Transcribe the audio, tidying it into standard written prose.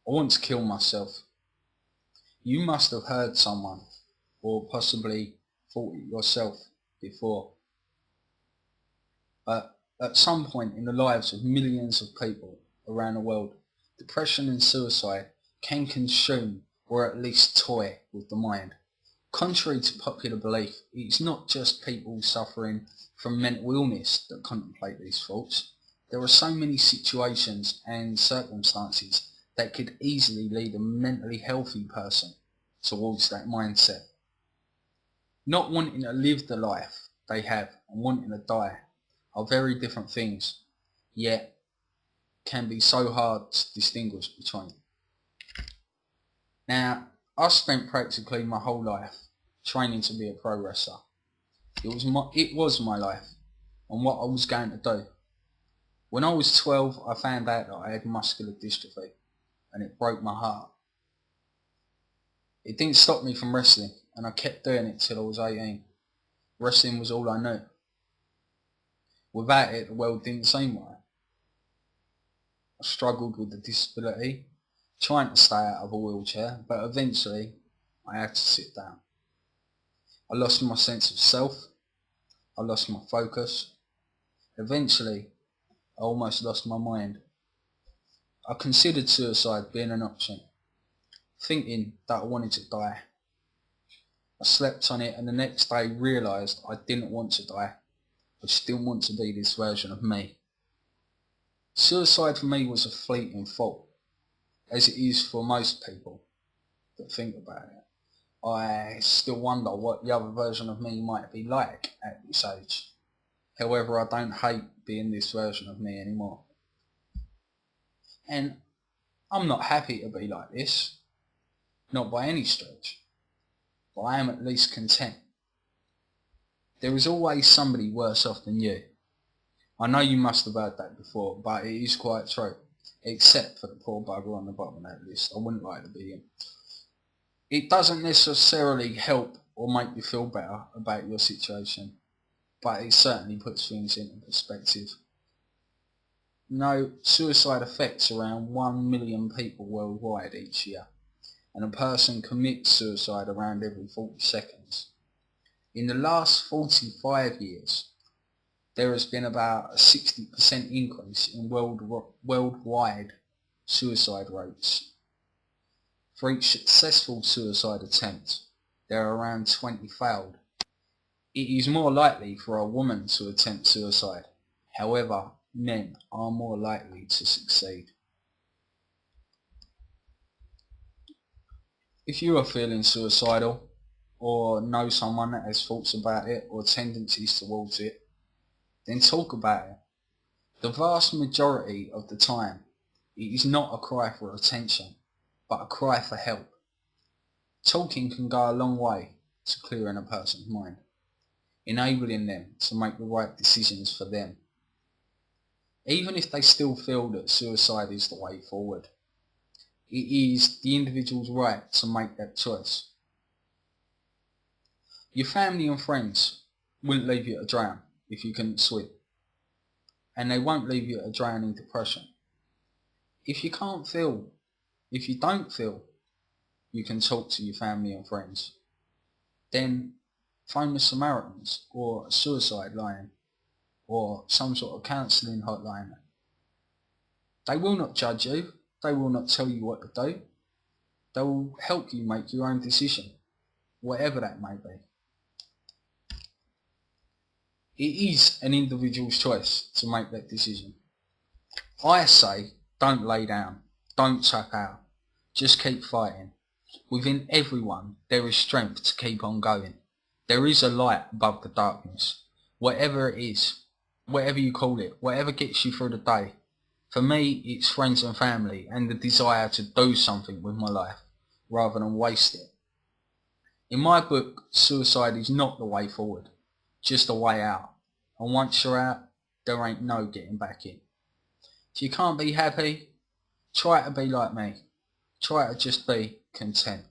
I want to kill myself. You must have heard someone, or possibly thought it yourself before. But at some point in the lives of millions of people around the world, depression and suicide can consume or at least toy with the mind. Contrary to popular belief, it's not just people suffering from mental illness that contemplate these thoughts. There are so many situations and circumstances that could easily lead a mentally healthy person towards that mindset. Not wanting to live the life they have and wanting to die are very different things, yet can be so hard to distinguish between. Now, I spent practically my whole life training to be a pro wrestler. It was my life and what I was going to do. When I was 12, I found out that I had muscular dystrophy, and it broke my heart. It didn't stop me from wrestling, and I kept doing it till I was 18. Wrestling was all I knew. Without it, the world didn't seem right. I struggled with the disability, trying to stay out of a wheelchair, but eventually I had to sit down. I lost my sense of self. I lost my focus. Eventually, I almost lost my mind. I considered suicide being an option, thinking that I wanted to die. I slept on it and the next day realised I didn't want to die. I just didn't want to be this version of me. Suicide for me was a fleeting thought, as it is for most people that think about it. I still wonder what the other version of me might be like at this age. However, I don't hate being this version of me anymore. And I'm not happy to be like this, not by any stretch, but I am at least content. There is always somebody worse off than you. I know you must have heard that before, but it is quite true, except for the poor bugger on the bottom of that list. I wouldn't like to be him. It doesn't necessarily help or make you feel better about your situation, but it certainly puts things into perspective. Suicide affects around 1 million people worldwide each year, and a person commits suicide around every 40 seconds. In the last 45 years, there has been about a 60% increase in worldwide suicide rates. For each successful suicide attempt, there are around 20 failed. It is more likely for a woman to attempt suicide. However, men are more likely to succeed. If you are feeling suicidal, or know someone that has thoughts about it or tendencies towards it, then talk about it. The vast majority of the time, it is not a cry for attention, but a cry for help. Talking can go a long way to clearing a person's mind, enabling them to make the right decisions for them. Even if they still feel that suicide is the way forward, it is the individual's right to make that choice. Your family and friends wouldn't leave you to drown if you couldn't swim, and they won't leave you to drown in depression. If you don't feel you can talk to your family and friends, then phone the Samaritans or a suicide line or some sort of counselling hotline. They will not judge you. They will not tell you what to do. They will help you make your own decision, whatever that may be. It is an individual's choice to make that decision. I say, don't lay down, don't tap out, just keep fighting. Within everyone, there is strength to keep on going. There is a light above the darkness. Whatever it is, whatever you call it, whatever gets you through the day. For me, it's friends and family and the desire to do something with my life, rather than waste it. In my book, suicide is not the way forward, just a way out. And once you're out, there ain't no getting back in. If you can't be happy, try to be like me. Try to just be content.